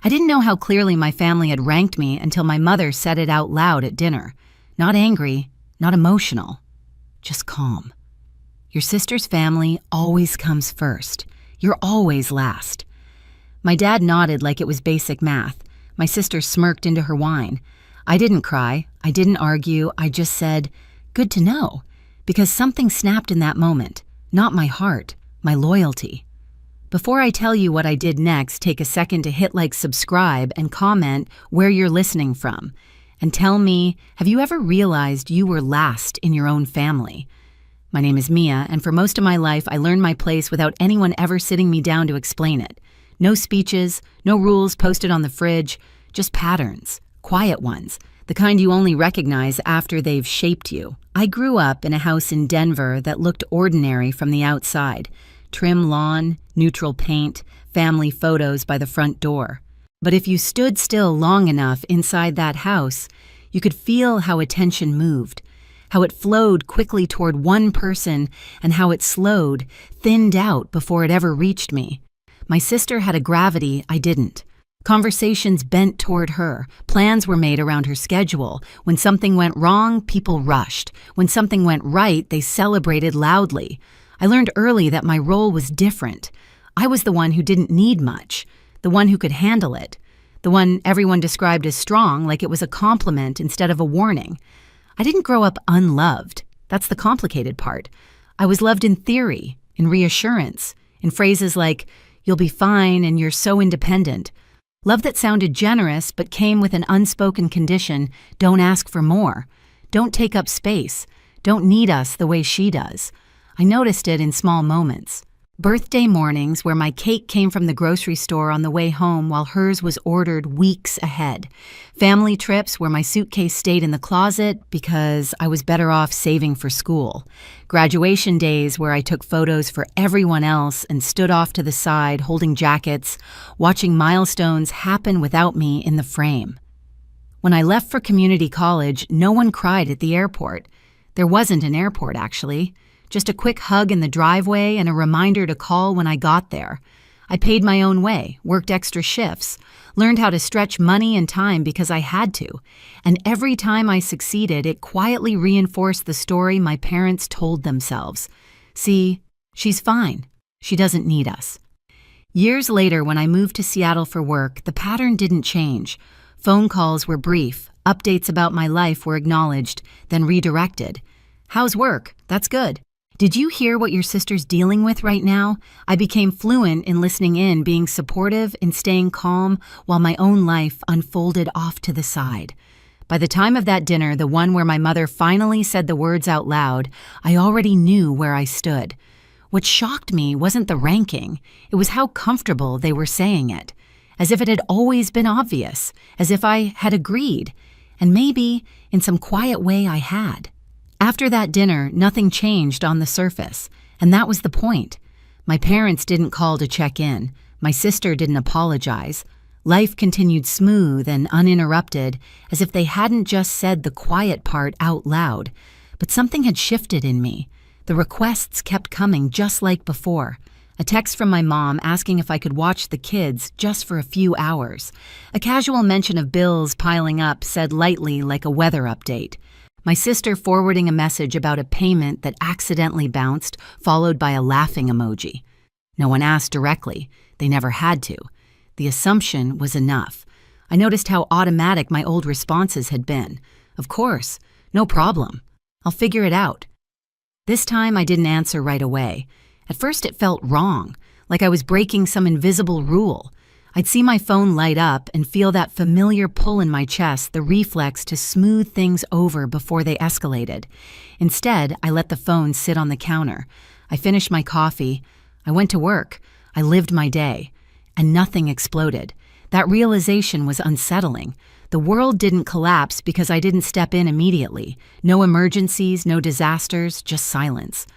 I didn't know how clearly my family had ranked me until my mother said it out loud at dinner. Not angry, not emotional, just calm. Your sister's family always comes first. You're always last. My dad nodded like it was basic math. My sister smirked into her wine. I didn't cry. I didn't argue. I just said, "Good to know," because something snapped in that moment. Not my heart, my loyalty. Before I tell you what I did next, take a second to hit like, subscribe, and comment where you're listening from. And tell me, have you ever realized you were last in your own family? My name is Mia, and for most of my life, I learned my place without anyone ever sitting me down to explain it. No speeches, no rules posted on the fridge, just patterns, quiet ones, the kind you only recognize after they've shaped you. I grew up in a house in Denver that looked ordinary from the outside. Trim lawn, neutral paint, family photos by the front door. But if you stood still long enough inside that house, you could feel how attention moved, how it flowed quickly toward one person and how it slowed, thinned out before it ever reached me. My sister had a gravity I didn't. Conversations bent toward her. Plans were made around her schedule. When something went wrong, people rushed. When something went right, they celebrated loudly. I learned early that my role was different. I was the one who didn't need much, the one who could handle it, the one everyone described as strong, like it was a compliment instead of a warning. I didn't grow up unloved. That's the complicated part. I was loved in theory, in reassurance, in phrases like, "You'll be fine," and "You're so independent." Love that sounded generous but came with an unspoken condition: don't ask for more. Don't take up space. Don't need us the way she does. I noticed it in small moments. Birthday mornings where my cake came from the grocery store on the way home while hers was ordered weeks ahead. Family trips where my suitcase stayed in the closet because I was better off saving for school. Graduation days where I took photos for everyone else and stood off to the side holding jackets, watching milestones happen without me in the frame. When I left for community college, no one cried at the airport. There wasn't an airport, actually. Just a quick hug in the driveway and a reminder to call when I got there. I paid my own way, worked extra shifts, learned how to stretch money and time because I had to. And every time I succeeded, it quietly reinforced the story my parents told themselves. See, she's fine. She doesn't need us. Years later, when I moved to Seattle for work, the pattern didn't change. Phone calls were brief. Updates about my life were acknowledged, then redirected. "How's work? That's good. Did you hear what your sister's dealing with right now?" I became fluent in listening in, being supportive, in staying calm, while my own life unfolded off to the side. By the time of that dinner, the one where my mother finally said the words out loud, I already knew where I stood. What shocked me wasn't the ranking, it was how comfortable they were saying it, as if it had always been obvious, as if I had agreed, and maybe, in some quiet way, I had. After that dinner, nothing changed on the surface, and that was the point. My parents didn't call to check in. My sister didn't apologize. Life continued smooth and uninterrupted, as if they hadn't just said the quiet part out loud. But something had shifted in me. The requests kept coming just like before. A text from my mom asking if I could watch the kids just for a few hours. A casual mention of bills piling up said lightly like a weather update. My sister forwarding a message about a payment that accidentally bounced, followed by a laughing emoji. No one asked directly. They never had to. The assumption was enough. I noticed how automatic my old responses had been. Of course, no problem. I'll figure it out. This time I didn't answer right away. At first it felt wrong, like I was breaking some invisible rule. I'd see my phone light up and feel that familiar pull in my chest, the reflex to smooth things over before they escalated. Instead, I let the phone sit on the counter. I finished my coffee. I went to work. I lived my day. And nothing exploded. That realization was unsettling. The world didn't collapse because I didn't step in immediately. No emergencies, no disasters, just silence.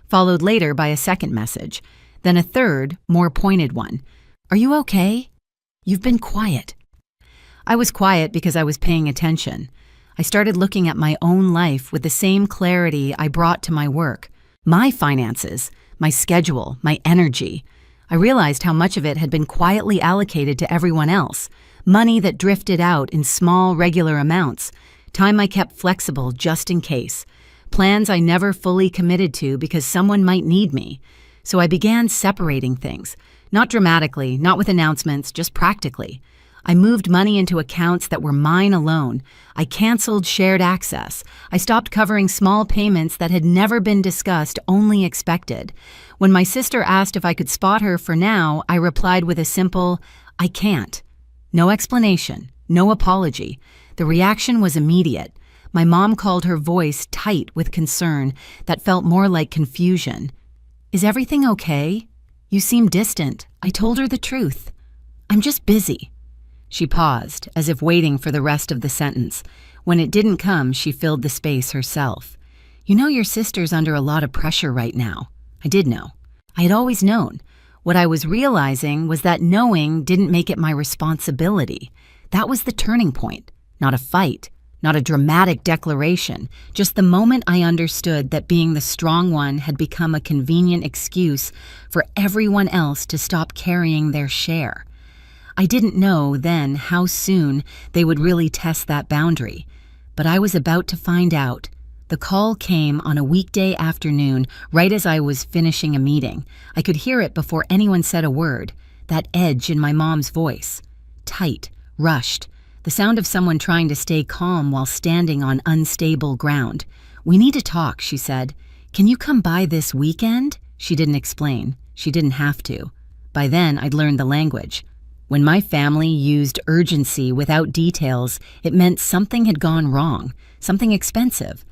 Followed later by a second message. Then a third, more pointed one. "Are you okay? You've been quiet." I was quiet because I was paying attention. I started looking at my own life with the same clarity I brought to my work. My finances, my schedule, my energy. I realized how much of it had been quietly allocated to everyone else, money that drifted out in small, regular amounts, time I kept flexible just in case, plans I never fully committed to because someone might need me. So I began separating things, not dramatically, not with announcements, just practically. I moved money into accounts that were mine alone. I canceled shared access. I stopped covering small payments that had never been discussed, only expected. When my sister asked if I could spot her for now, I replied with a simple, "I can't." No explanation, no apology. The reaction was immediate. My mom called her voice tight with concern that felt more like confusion. "Is everything okay? You seem distant." I told her the truth. "I'm just busy." She paused, as if waiting for the rest of the sentence. When it didn't come, she filled the space herself. "You know your sister's under a lot of pressure right now." I did know. I had always known. What I was realizing was that knowing didn't make it my responsibility. That was the turning point. Not a fight, not a dramatic declaration, just the moment I understood that being the strong one had become a convenient excuse for everyone else to stop carrying their share. I didn't know then how soon they would really test that boundary, but I was about to find out. The call came on a weekday afternoon, right as I was finishing a meeting. I could hear it before anyone said a word, that edge in my mom's voice. Tight, rushed, the sound of someone trying to stay calm while standing on unstable ground. "We need to talk," she said. "Can you come by this weekend?" She didn't explain. She didn't have to. By then, I'd learned the language. When my family used urgency without details, it meant something had gone wrong, something expensive.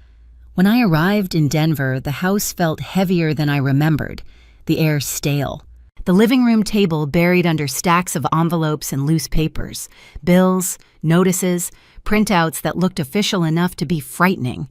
When I arrived in Denver, the house felt heavier than I remembered, the air stale. The living room table buried under stacks of envelopes and loose papers, bills, notices, printouts that looked official enough to be frightening.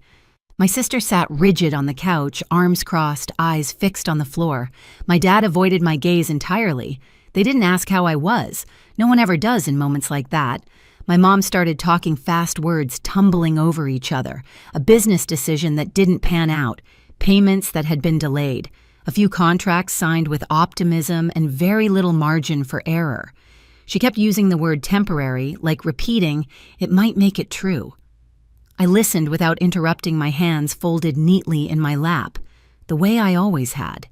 My sister sat rigid on the couch, arms crossed, eyes fixed on the floor. My dad avoided my gaze entirely. They didn't ask how I was. No one ever does in moments like that. My mom started talking fast words, tumbling over each other. A business decision that didn't pan out. Payments that had been delayed. A few contracts signed with optimism and very little margin for error. She kept using the word temporary, like repeating, "It might make it true." I listened without interrupting, my hands folded neatly in my lap, the way I always had.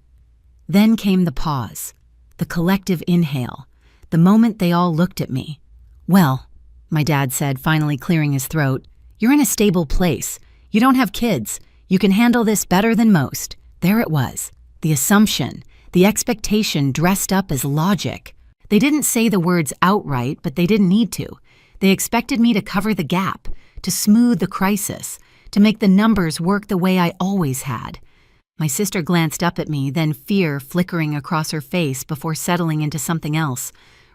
Then came the pause. The collective inhale, the moment they all looked at me. "Well," my dad said, finally clearing his throat, "you're in a stable place. You don't have kids. You can handle this better than most." There it was, the assumption, the expectation dressed up as logic. They didn't say the words outright, but they didn't need to. They expected me to cover the gap, to smooth the crisis, to make the numbers work the way I always had. My sister glanced up at me, then fear flickering across her face before settling into something else.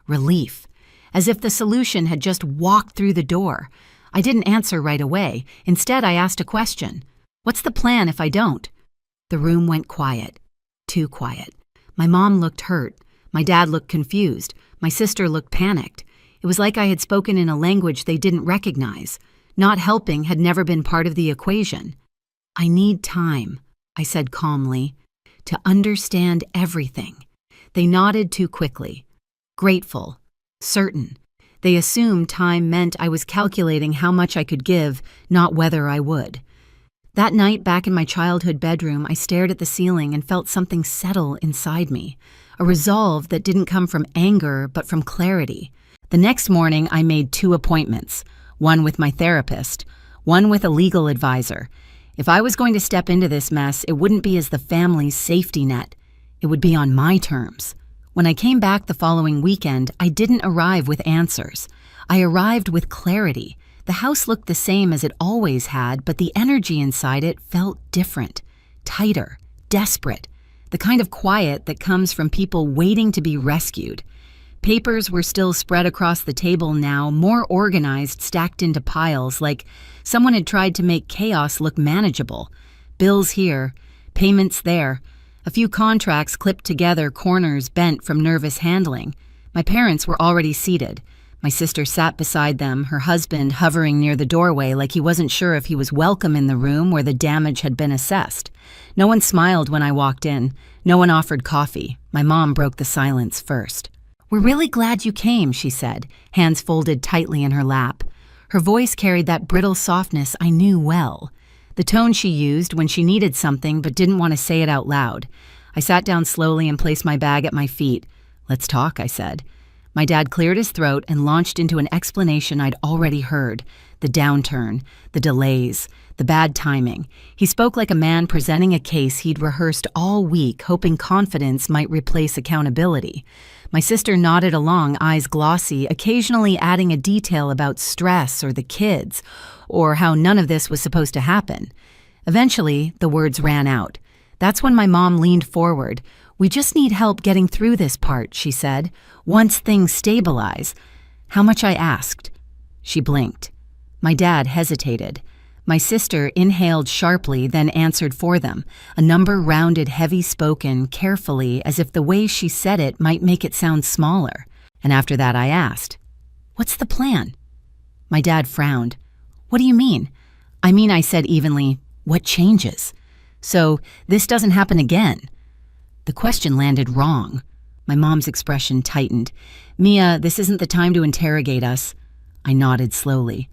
Relief. As if the solution had just walked through the door. I didn't answer right away. Instead, I asked a question. "What's the plan if I don't?" The room went quiet. Too quiet. My mom looked hurt. My dad looked confused. My sister looked panicked. It was like I had spoken in a language they didn't recognize. Not helping had never been part of the equation. "I need time," I said calmly, "to understand everything." They nodded too quickly. Grateful. Certain. They assumed time meant I was calculating how much I could give, not whether I would. That night back in my childhood bedroom, I stared at the ceiling and felt something settle inside me. A resolve that didn't come from anger, but from clarity. The next morning, I made 2 appointments. One with my therapist, one with a legal advisor. If I was going to step into this mess, it wouldn't be as the family's safety net. It would be on my terms. When I came back the following weekend, I didn't arrive with answers. I arrived with clarity. The house looked the same as it always had, but the energy inside it felt different, tighter, desperate, the kind of quiet that comes from people waiting to be rescued. Papers were still spread across the table now, more organized, stacked into piles, like someone had tried to make chaos look manageable. Bills here, payments there, a few contracts clipped together, corners bent from nervous handling. My parents were already seated. My sister sat beside them, her husband hovering near the doorway like he wasn't sure if he was welcome in the room where the damage had been assessed. No one smiled when I walked in. No one offered coffee. My mom broke the silence first. "We're really glad you came," she said, hands folded tightly in her lap. Her voice carried that brittle softness I knew well, the tone she used when she needed something but didn't want to say it out loud. I sat down slowly and placed my bag at my feet. "Let's talk," I said. My dad cleared his throat and launched into an explanation I'd already heard. The downturn, the delays, the bad timing. He spoke like a man presenting a case he'd rehearsed all week, hoping confidence might replace accountability. My sister nodded along, eyes glossy, occasionally adding a detail about stress or the kids, or how none of this was supposed to happen. Eventually, the words ran out. That's when my mom leaned forward. "We just need help getting through this part," she said. "Once things stabilize." "How much?" I asked. She blinked. My dad hesitated. My sister inhaled sharply, then answered for them, a number rounded, heavy-spoken, carefully, as if the way she said it might make it sound smaller. And after that I asked, "What's the plan?" My dad frowned. "What do you mean?" I said evenly, "What changes? So this doesn't happen again." The question landed wrong. My mom's expression tightened. "Mia, this isn't the time to interrogate us." I nodded slowly.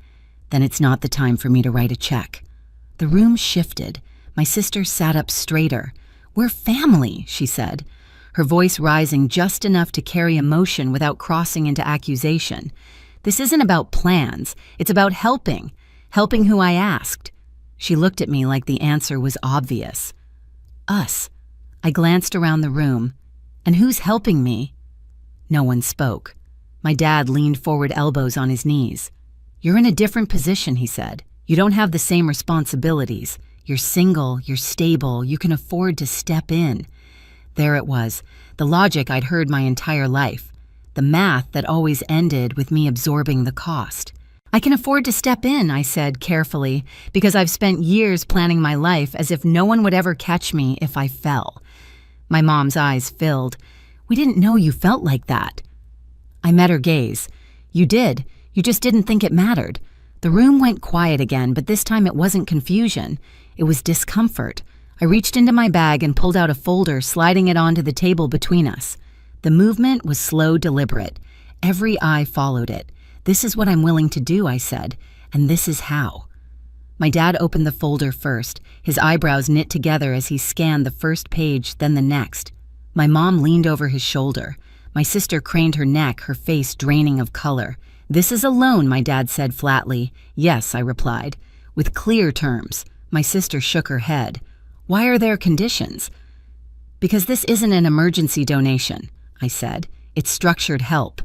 "Then it's not the time for me to write a check." The room shifted. My sister sat up straighter. "We're family," she said, her voice rising just enough to carry emotion without crossing into accusation. "This isn't about plans. It's about helping who I asked." She looked at me like the answer was obvious. "Us." I glanced around the room. "And who's helping me?" No one spoke. My dad leaned forward, elbows on his knees. "You're in a different position," he said. "You don't have the same responsibilities. You're single, you're stable, you can afford to step in." There it was, the logic I'd heard my entire life. The math that always ended with me absorbing the cost. "I can afford to step in," I said carefully, because I've spent years planning my life as if no one would ever catch me if I fell. My mom's eyes filled. "We didn't know you felt like that." I met her gaze. "You did. You just didn't think it mattered." The room went quiet again, but this time it wasn't confusion. It was discomfort. I reached into my bag and pulled out a folder, sliding it onto the table between us. The movement was slow, deliberate. Every eye followed it. "This is what I'm willing to do," I said, "and this is how." My dad opened the folder first, his eyebrows knit together as he scanned the first page, then the next. My mom leaned over his shoulder. My sister craned her neck, her face draining of color. "This is a loan," my dad said flatly. "Yes," I replied, with clear terms. My sister shook her head. "Why are there conditions?" "Because this isn't an emergency donation," I said. "It's structured help."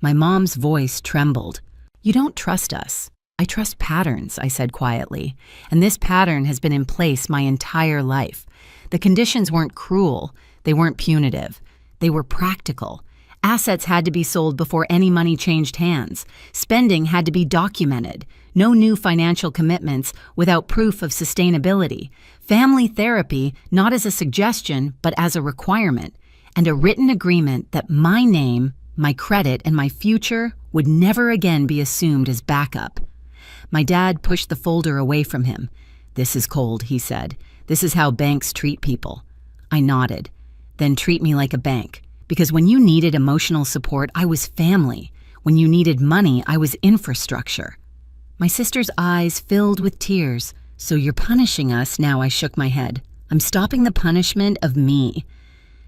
My mom's voice trembled. "You don't trust us." "I trust patterns," I said quietly, "and this pattern has been in place my entire life. The conditions weren't cruel, they weren't punitive, they were practical. Assets had to be sold before any money changed hands. Spending had to be documented. No new financial commitments without proof of sustainability. Family therapy, not as a suggestion, but as a requirement. And a written agreement that my name, my credit, and my future would never again be assumed as backup." My dad pushed the folder away from him. "This is cold," he said. "This is how banks treat people." I nodded. "Then treat me like a bank. Because when you needed emotional support, I was family. When you needed money, I was infrastructure." My sister's eyes filled with tears. "So you're punishing us now?" I shook my head. "I'm stopping the punishment of me."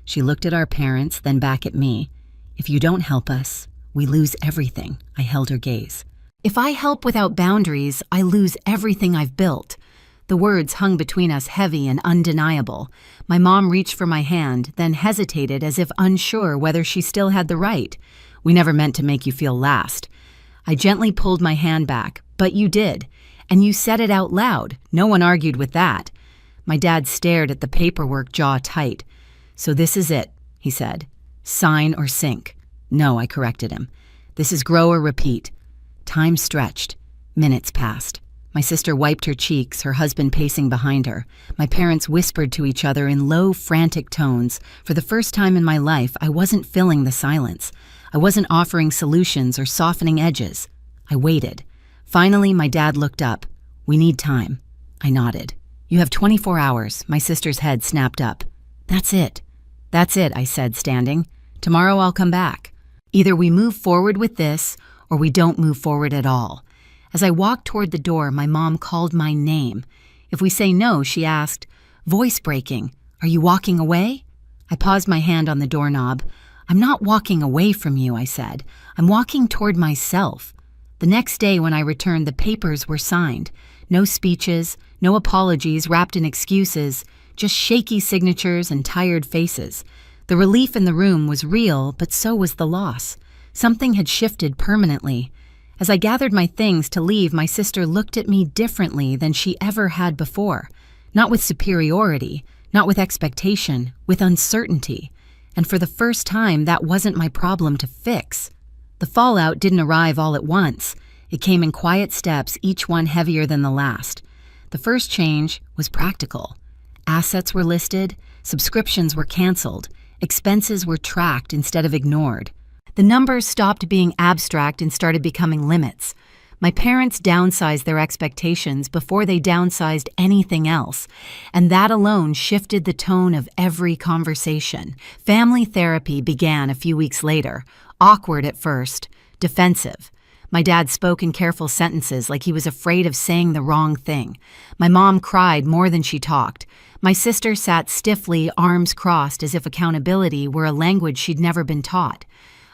She looked at our parents, then back at me. "If you don't help us, we lose everything." I held her gaze. "If I help without boundaries, I lose everything I've built." The words hung between us heavy and undeniable. My mom reached for my hand, then hesitated as if unsure whether she still had the right. "We never meant to make you feel last." I gently pulled my hand back. "But you did. And you said it out loud. No one argued with that." My dad stared at the paperwork, jaw tight. "So this is it," he said. "Sign or sink." "No," I corrected him. "This is grow or repeat." Time stretched. Minutes passed. My sister wiped her cheeks, her husband pacing behind her. My parents whispered to each other in low, frantic tones. For the first time in my life, I wasn't filling the silence. I wasn't offering solutions or softening edges. I waited. Finally, my dad looked up. "We need time." I nodded. "You have 24 hours, my sister's head snapped up. "That's it." "That's it," I said, standing. "Tomorrow I'll come back. Either we move forward with this, or we don't move forward at all." As I walked toward the door, my mom called my name. If we say no, she asked, voice breaking, "Are you walking away?" I paused my hand on the doorknob. "I'm not walking away from you," I said. "I'm walking toward myself." The next day when I returned, the papers were signed. No speeches, no apologies wrapped in excuses, just shaky signatures and tired faces. The relief in the room was real, but so was the loss. Something had shifted permanently. As I gathered my things to leave, my sister looked at me differently than she ever had before. Not with superiority, not with expectation, with uncertainty. And for the first time, that wasn't my problem to fix. The fallout didn't arrive all at once. It came in quiet steps, each one heavier than the last. The first change was practical. Assets were listed, subscriptions were canceled, expenses were tracked instead of ignored. The numbers stopped being abstract and started becoming limits. My parents downsized their expectations before they downsized anything else, and that alone shifted the tone of every conversation. Family therapy began a few weeks later, awkward at first, defensive. My dad spoke in careful sentences like he was afraid of saying the wrong thing. My mom cried more than she talked. My sister sat stiffly, arms crossed, as if accountability were a language she'd never been taught.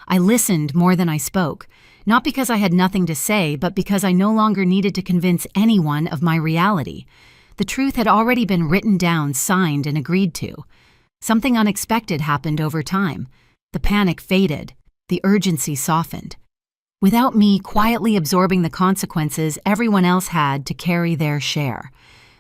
I listened more than I spoke, not because I had nothing to say, but because I no longer needed to convince anyone of my reality. The truth had already been written down, signed, and agreed to. Something unexpected happened over time. The panic faded. The urgency softened. Without me quietly absorbing the consequences, everyone else had to carry their share.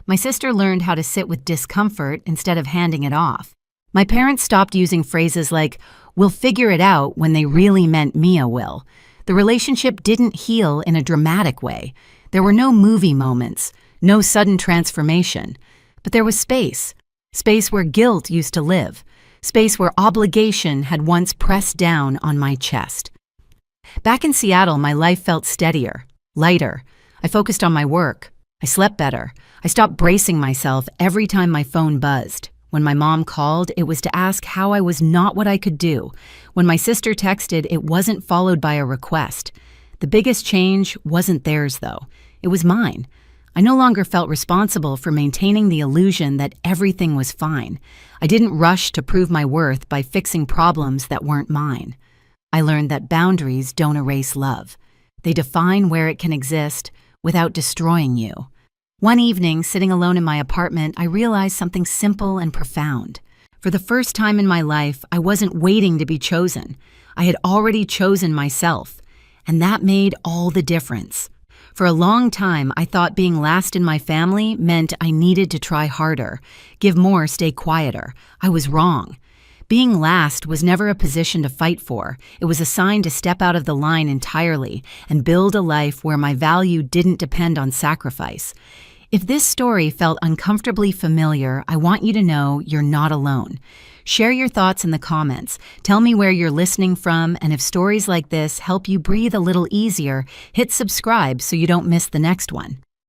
My sister learned how to sit with discomfort instead of handing it off. My parents stopped using phrases like, "We'll figure it out," when they really meant Mia will. The relationship didn't heal in a dramatic way. There were no movie moments, no sudden transformation. But there was space. Space where guilt used to live. Space where obligation had once pressed down on my chest. Back in Seattle, my life felt steadier, lighter. I focused on my work. I slept better. I stopped bracing myself every time my phone buzzed. When my mom called, it was to ask how I was not what I could do. When my sister texted, it wasn't followed by a request. The biggest change wasn't theirs, though. It was mine. I no longer felt responsible for maintaining the illusion that everything was fine. I didn't rush to prove my worth by fixing problems that weren't mine. I learned that boundaries don't erase love. They define where it can exist without destroying you. One evening, sitting alone in my apartment, I realized something simple and profound. For the first time in my life, I wasn't waiting to be chosen. I had already chosen myself, and that made all the difference. For a long time, I thought being last in my family meant I needed to try harder, give more, stay quieter. I was wrong. Being last was never a position to fight for. It was a sign to step out of the line entirely and build a life where my value didn't depend on sacrifice. If this story felt uncomfortably familiar, I want you to know you're not alone. Share your thoughts in the comments. Tell me where you're listening from, and if stories like this help you breathe a little easier, hit subscribe so you don't miss the next one.